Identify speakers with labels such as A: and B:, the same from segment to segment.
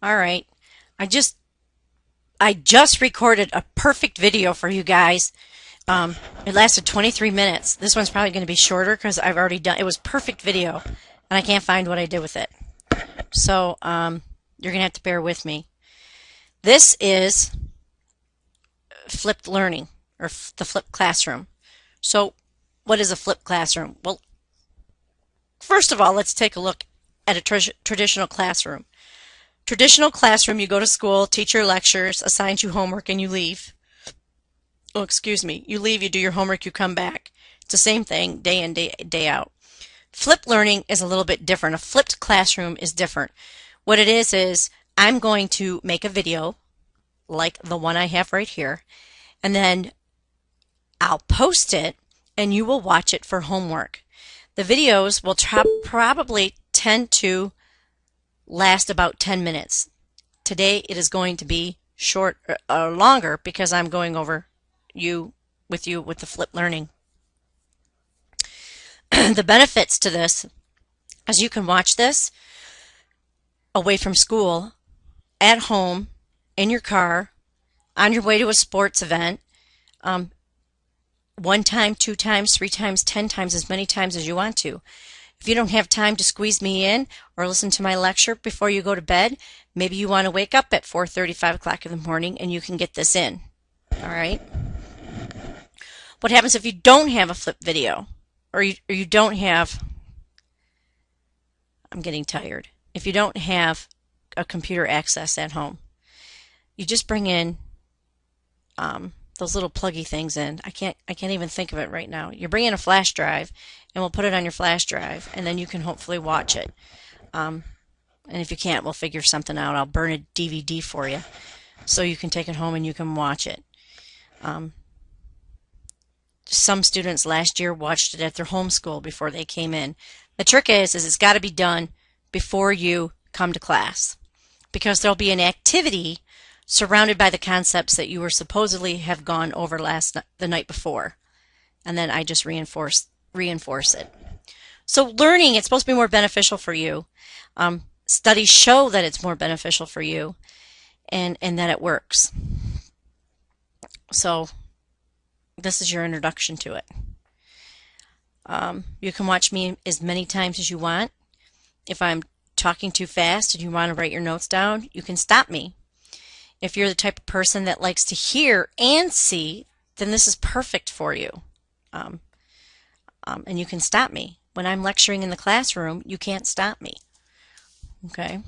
A: All right. I just I just recorded a perfect video for you guys. It lasted 23 minutes. This one's probably going to be shorter because I've already done. It was perfect video, and I can't find what I did with it. So you're going to have to bear with me. This is flipped learning or the flipped classroom. So what is a flipped classroom? Well, first of all, let's take a look at a traditional classroom. Traditional classroom, you go to school, teach your lectures, assigns you homework, and you leave. Oh, excuse me. You leave, you do your homework, you come back. It's the same thing day in, day out. Flipped learning is a little bit different. A flipped classroom is different. What it is I'm going to make a video like the one I have right here, and then I'll post it, and you will watch it for homework. The videos will probably tend to last about 10 minutes. Today it is going to be short or longer because I'm going over with the flipped learning. The benefits to this is you can watch this away from school, at home, in your car, on your way to a sports event, one time, two times, three times, 10 times, as many times as you want to. If you don't have time to squeeze me in or listen to my lecture before you go to bed, maybe you want to wake up at 4:30, 5 o'clock in the morning, and you can get this in. All right? What happens if you don't have a flip video? Or you don't have, I'm getting tired. If you don't have a computer access at home, you just bring in those little pluggy things in. I can't even think of it right now. You bring in a flash drive, and we'll put it on your flash drive, and then you can hopefully watch it. And if you can't, we'll figure something out. I'll burn a DVD for you, so you can take it home and you can watch it. Some students last year watched it at their home school before they came in. The trick is it's got to be done before you come to class, because there'll be an activity surrounded by the concepts that you were supposedly have gone over the night before, and then I just reinforce it. So learning, it's supposed to be more beneficial for you. Studies show that it's more beneficial for you, and that it works. So this is your introduction to it. You can watch me as many times as you want. If I'm talking too fast and you want to write your notes down, you can stop me. If you're the type of person that likes to hear and see, then this is perfect for you. And you can stop me. When I'm lecturing in the classroom, you can't stop me. Okay?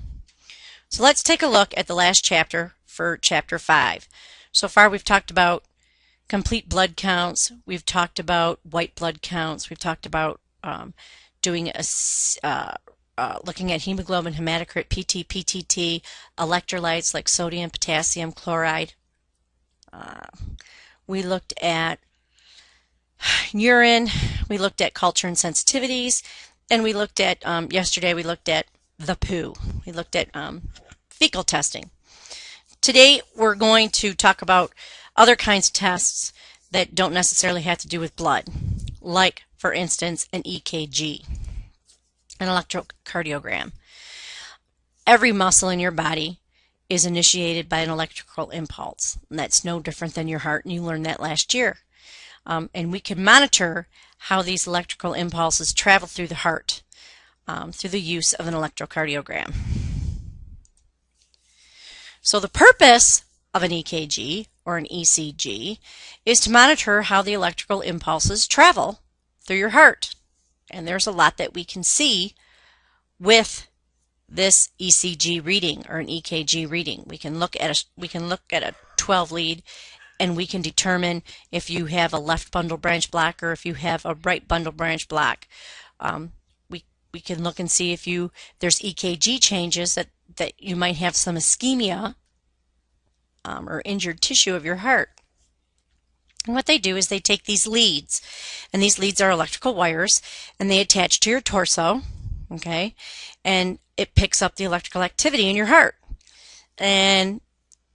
A: So let's take a look at the last chapter for Chapter 5. So far we've talked about complete blood counts. We've talked about white blood counts. We've talked about doing looking at hemoglobin, hematocrit, PT, PTT, electrolytes like sodium, potassium, chloride. We looked at urine. We looked at culture and sensitivities. And we looked at, yesterday we looked at the poo. We looked at fecal testing. Today we're going to talk about other kinds of tests that don't necessarily have to do with blood, like, for instance, an EKG, an electrocardiogram. Every muscle in your body is initiated by an electrical impulse, and that's no different than your heart, and you learned that last year. And we can monitor how these electrical impulses travel through the heart through the use of an electrocardiogram. So the purpose of an EKG or an ECG is to monitor how the electrical impulses travel through your heart. And there's a lot that we can see with this ECG reading or an EKG reading. We can look at a 12 lead, and we can determine if you have a left bundle branch block or if you have a right bundle branch block. We can look and see if there's EKG changes that you might have some ischemia or injured tissue of your heart. And what they do is they take these leads, and these leads are electrical wires, and they attach to your torso, okay, and it picks up the electrical activity in your heart. And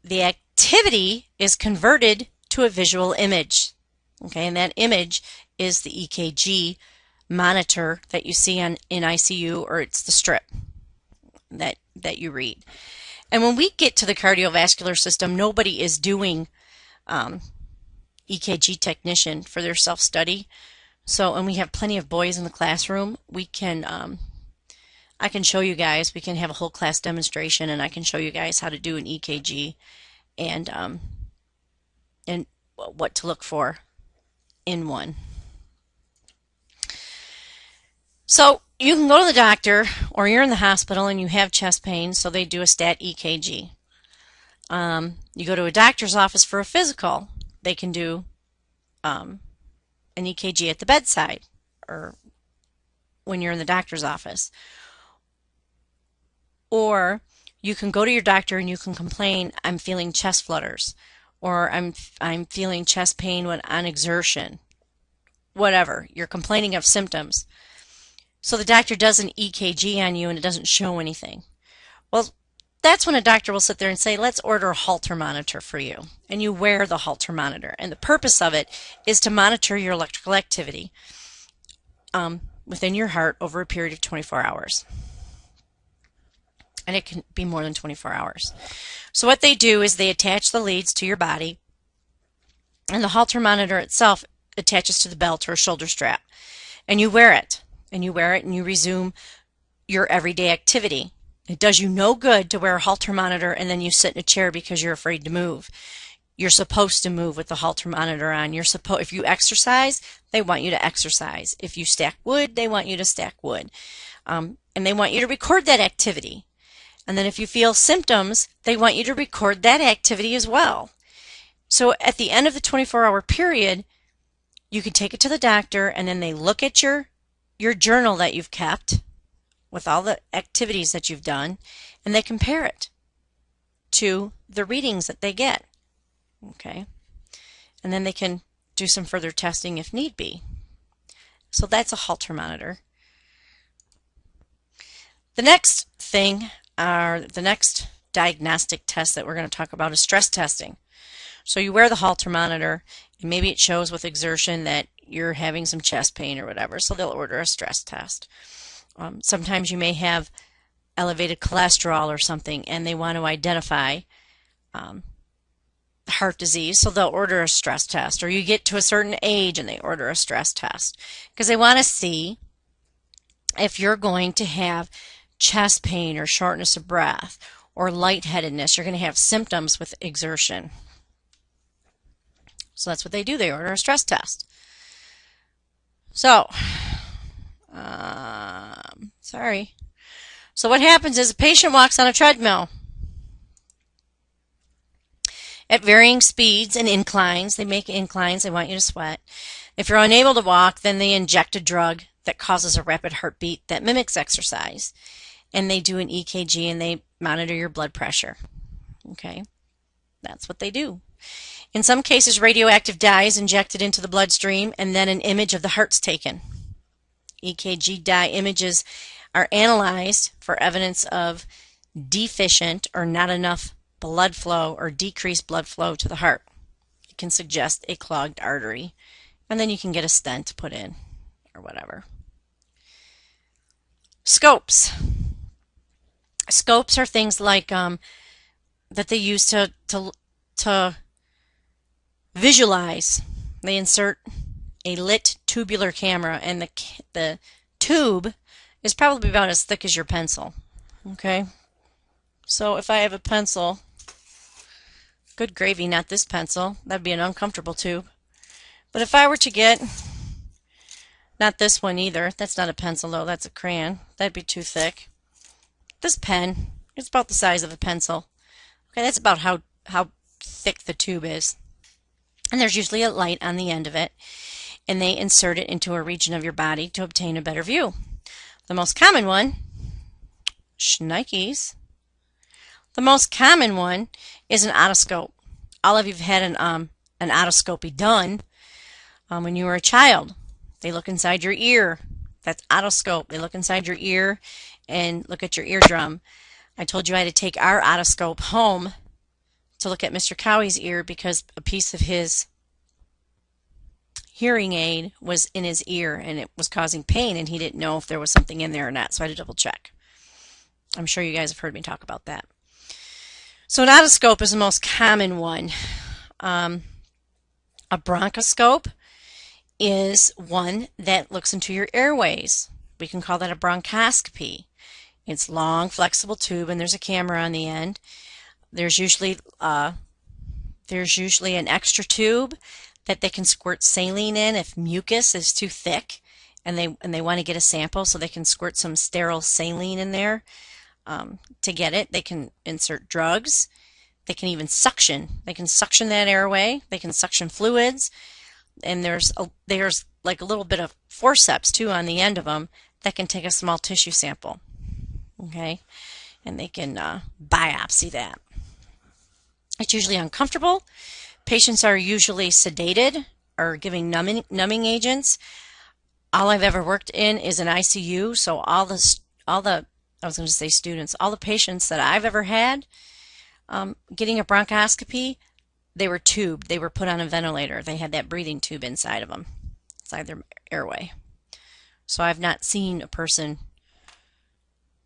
A: the activity is converted to a visual image, okay, and that image is the EKG monitor that you see in ICU, or it's the strip that you read. And when we get to the cardiovascular system, nobody is doing EKG technician for their self-study. So, and we have plenty of boys in the classroom, we can, I can show you guys, we can have a whole class demonstration and I can show you guys how to do an EKG and what to look for in one. So you can go to the doctor or you're in the hospital and you have chest pain, so they do a stat EKG. You go to a doctor's office for a physical, they can do an EKG at the bedside or when you're in the doctor's office. Or you can go to your doctor and you can complain, I'm feeling chest flutters, or I'm feeling chest pain when on exertion. Whatever, you're complaining of symptoms. So the doctor does an EKG on you and it doesn't show anything. Well, that's when a doctor will sit there and say, let's order a Holter monitor for you. And you wear the Holter monitor. And the purpose of it is to monitor your electrical activity within your heart over a period of 24 hours. And it can be more than 24 hours. So what they do is they attach the leads to your body, and the Holter monitor itself attaches to the belt or shoulder strap. And you wear it. And you wear it and you resume your everyday activity. It does you no good to wear a Holter monitor and then you sit in a chair because you're afraid to move. You're supposed to move with the Holter monitor on. If you exercise, they want you to exercise. If you stack wood, they want you to stack wood. And they want you to record that activity. And then if you feel symptoms, they want you to record that activity as well. So at the end of the 24-hour period, you can take it to the doctor and then they look at your journal that you've kept with all the activities that you've done, and they compare it to the readings that they get. Okay? And then they can do some further testing if need be. So that's a Holter monitor. The next thing, the next diagnostic test that we're going to talk about is stress testing. So you wear the Holter monitor, and maybe it shows with exertion that you're having some chest pain or whatever, so they'll order a stress test. Sometimes you may have elevated cholesterol or something, and they want to identify heart disease, so they'll order a stress test. Or you get to a certain age and they order a stress test because they want to see if you're going to have chest pain or shortness of breath or lightheadedness. You're going to have symptoms with exertion. So that's what they do. They order a stress test. So, sorry. So what happens is a patient walks on a treadmill at varying speeds and inclines. They make inclines. They want you to sweat. If you're unable to walk, then they inject a drug that causes a rapid heartbeat that mimics exercise. And they do an EKG and they monitor your blood pressure. Okay? That's what they do. In some cases, radioactive dye is injected into the bloodstream and then an image of the heart's taken. EKG dye images are analyzed for evidence of deficient or not enough blood flow or decreased blood flow to the heart. It can suggest a clogged artery, and then you can get a stent put in or whatever. Scopes. Scopes are things like that they use to visualize. They insert a lit tubular camera, and the tube is probably about as thick as your pencil. Okay? So if I have a pencil, good gravy, not this pencil. That'd be an uncomfortable tube. But if I were to get, not this one either. That's not a pencil though, that's a crayon. That'd be too thick. This pen, it's about the size of a pencil. Okay, that's about how thick the tube is. And there's usually a light on the end of it, and they insert it into a region of your body to obtain a better view. The most common one, shnikes. The most common one is an otoscope. All of you've had an otoscopy done when you were a child. They look inside your ear. That's otoscope. They look inside your ear and look at your eardrum. I told you I had to take our otoscope home to look at Mr. Cowie's ear because a piece of his hearing aid was in his ear and it was causing pain, and he didn't know if there was something in there or not, so I had to double check. I'm sure you guys have heard me talk about that. So an otoscope is the most common one. A bronchoscope is one that looks into your airways. We can call that a bronchoscopy. It's long, flexible tube, and there's a camera on the end. There's usually an extra tube that they can squirt saline in if mucus is too thick, and they want to get a sample, so they can squirt some sterile saline in there to get it. They can insert drugs. They can even suction. They can suction that airway. They can suction fluids. And there's like a little bit of forceps too on the end of them that can take a small tissue sample. Okay, and they can biopsy that. It's usually uncomfortable. Patients are usually sedated or giving numbing agents. All I've ever worked in is an ICU, so all the I was going to say students, all the patients that I've ever had getting a bronchoscopy, they were tubed. They were put on a ventilator. They had that breathing tube inside of them, inside their airway. So I've not seen a person,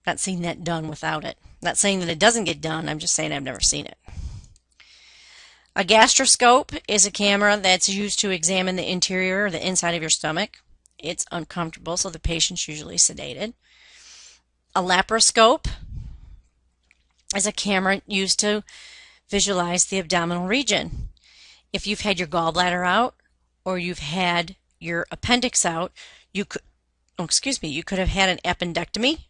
A: not seen that done without it. Not saying that it doesn't get done. I'm just saying I've never seen it. A gastroscope is a camera that's used to examine the interior or the inside of your stomach. It's uncomfortable, so the patient's usually sedated. A laparoscope is a camera used to visualize the abdominal region. If you've had your gallbladder out or you've had your appendix out, you could have had an appendectomy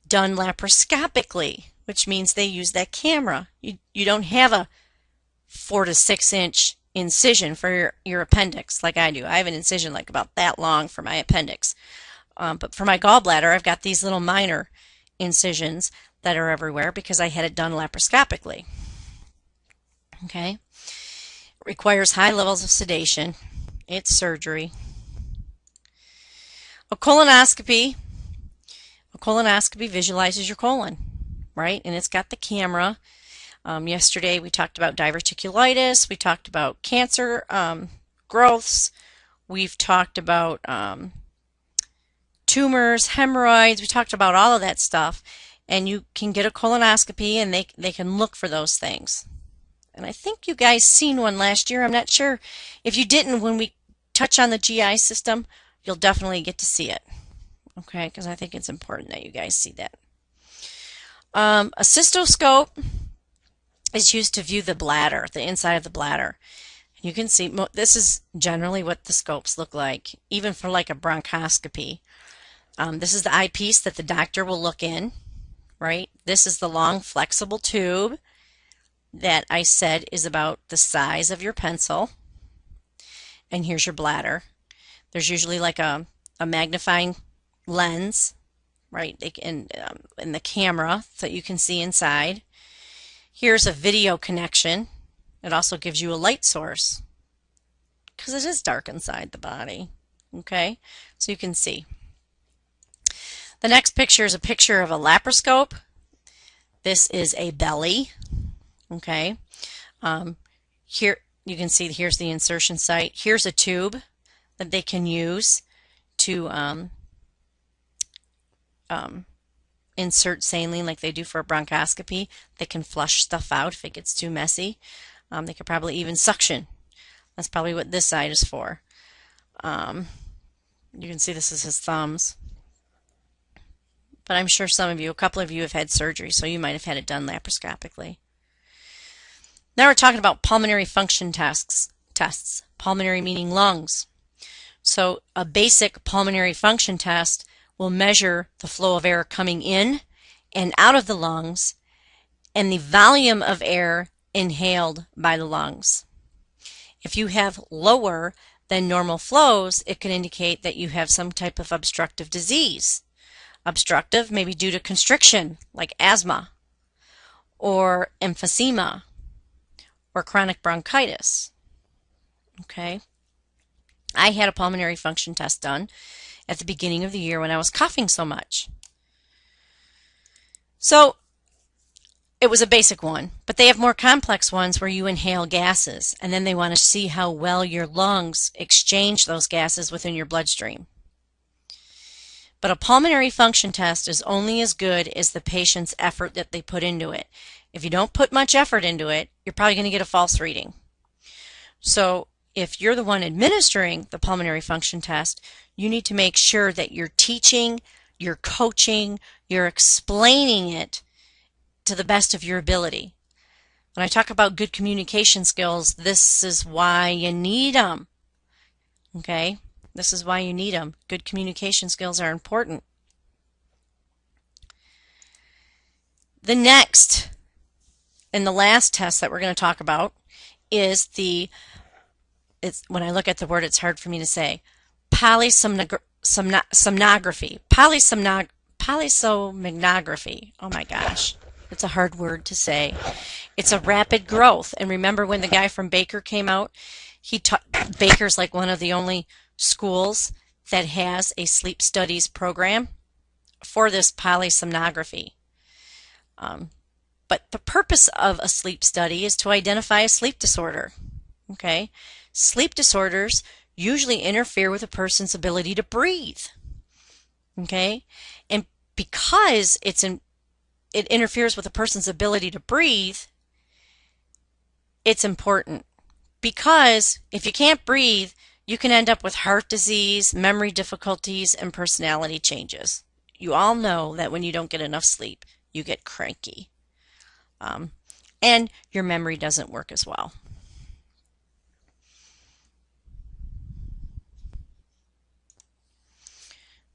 A: done laparoscopically, which means they use that camera. You don't have a 4 to 6 inch incision for your appendix like I do. I have an incision like about that long for my appendix. But for my gallbladder, I've got these little minor incisions that are everywhere because I had it done laparoscopically. Okay? It requires high levels of sedation. It's surgery. A colonoscopy visualizes your colon, right? And it's got the camera. Yesterday we talked about diverticulitis. We talked about cancer growths. We've talked about tumors, hemorrhoids. We talked about all of that stuff. And you can get a colonoscopy and they can look for those things. And I think you guys seen one last year. I'm not sure. If you didn't, when we touch on the GI system, you'll definitely get to see it. Okay, because I think it's important that you guys see that. A cystoscope is used to view the bladder, the inside of the bladder. You can see this is generally what the scopes look like, even for like a bronchoscopy. This is the eyepiece that the doctor will look in, right? This is the long flexible tube that I said is about the size of your pencil. And here's your bladder. There's usually like a magnifying lens, right, in the camera so you can see inside. Here's a video connection. It also gives you a light source because it is dark inside the body. Okay, so you can see. The next picture is a picture of a laparoscope. This is a belly. Okay, here you can see here's the insertion site. Here's a tube that they can use to insert saline like they do for a bronchoscopy. They can flush stuff out if it gets too messy. They could probably even suction. That's probably what this side is for. You can see this is his thumbs. But I'm sure a couple of you have had surgery, so you might have had it done laparoscopically. Now we're talking about pulmonary function tests. Pulmonary meaning lungs. So a basic pulmonary function test will measure the flow of air coming in and out of the lungs and the volume of air inhaled by the lungs. If you have lower than normal flows, it can indicate that you have some type of obstructive disease. Obstructive may be due to constriction, like asthma, or emphysema, or chronic bronchitis. Okay. I had a pulmonary function test done at the beginning of the year when I was coughing so much. So it was a basic one, but they have more complex ones where you inhale gases, and then they want to see how well your lungs exchange those gases within your bloodstream. But a pulmonary function test is only as good as the patient's effort that they put into it. If you don't put much effort into it, you're probably going to get a false reading. So if you're the one administering the pulmonary function test, you need to make sure that you're teaching, you're coaching, you're explaining it to the best of your ability. When I talk about good communication skills, this is why you need them. Okay? This is why you need them. Good communication skills are important. The next and the last test that we're going to talk about is when I look at the word, it's hard for me to say, polysomnography. Polysomnography. Oh my gosh. It's a hard word to say. It's a rapid growth. And remember when the guy from Baker came out, Baker's like one of the only schools that has a sleep studies program for this polysomnography. But the purpose of a sleep study is to identify a sleep disorder. Okay? Sleep disorders usually interfere with a person's ability to breathe. Okay? And because it interferes with a person's ability to breathe, it's important. Because if you can't breathe, you can end up with heart disease, memory difficulties, and personality changes. You all know that when you don't get enough sleep, you get cranky. And your memory doesn't work as well.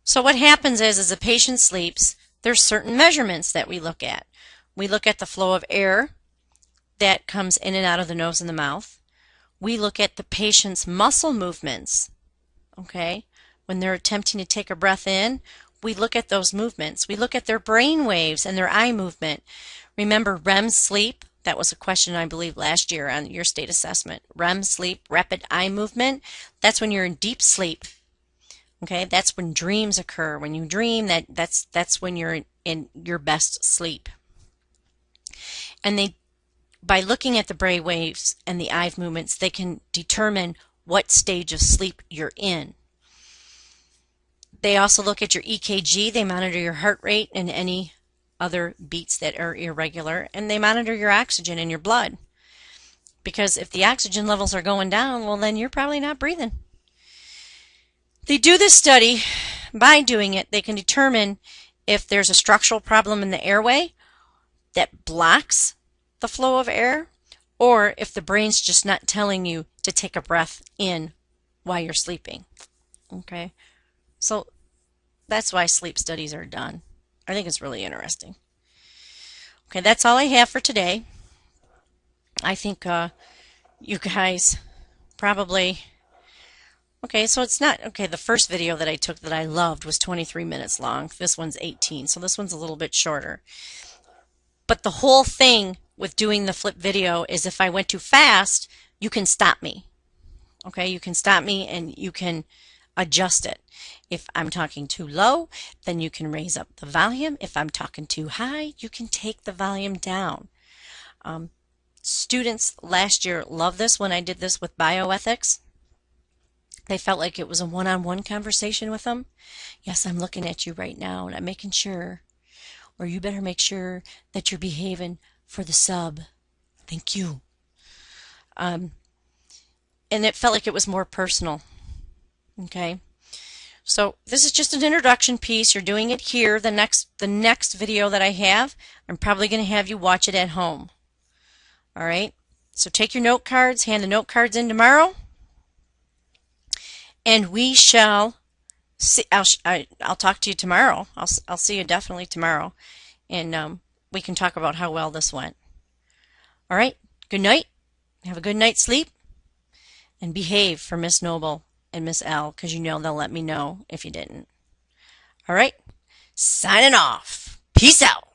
A: So what happens is, as a patient sleeps, there's certain measurements that we look at. We look at the flow of air that comes in and out of the nose and the mouth. We look at the patient's muscle movements. Okay? When they're attempting to take a breath in, we look at those movements. We look at their brain waves and their eye movement. Remember REM sleep? That was a question, I believe, last year on your state assessment. REM sleep, rapid eye movement, that's when you're in deep sleep. Okay, that's when dreams occur. When you dream, that's when you're in your best sleep. And by looking at the brain waves and the eye movements, they can determine what stage of sleep you're in. They also look at your EKG. They monitor your heart rate and any other beats that are irregular, and they monitor your oxygen in your blood. Because if the oxygen levels are going down, well, then you're probably not breathing. They do this study. By doing it, they can determine if there's a structural problem in the airway that blocks the flow of air, or if the brain's just not telling you to take a breath in while you're sleeping. Okay, so that's why sleep studies are done. I think it's really interesting. Okay, that's all I have for today. I think you guys probably... Okay, so it's not... Okay, the first video that I took that I loved was 23 minutes long. This one's 18, so this one's a little bit shorter. But the whole thing with doing the flip video is if I went too fast, you can stop me. Okay, you can stop me and you can adjust it. If I'm talking too low, then you can raise up the volume. If I'm talking too high, you can take the volume down. Students last year loved this when I did this with bioethics. They felt like it was a one-on-one conversation with them. Yes, I'm looking at you right now and I'm making sure, or you better make sure that you're behaving for the sub. Thank you. And it felt like it was more personal. Okay. So this is just an introduction piece. You're doing it here. The next video that I have, I'm probably going to have you watch it at home. All right. So take your note cards, hand the note cards in tomorrow, and we shall see. I'll talk to you tomorrow. I'll see you definitely tomorrow, and we can talk about how well this went. All right. Good night. Have a good night's sleep, and behave for Miss Noble and Miss L, because you know they'll let me know if you didn't. All right, signing off. Peace out.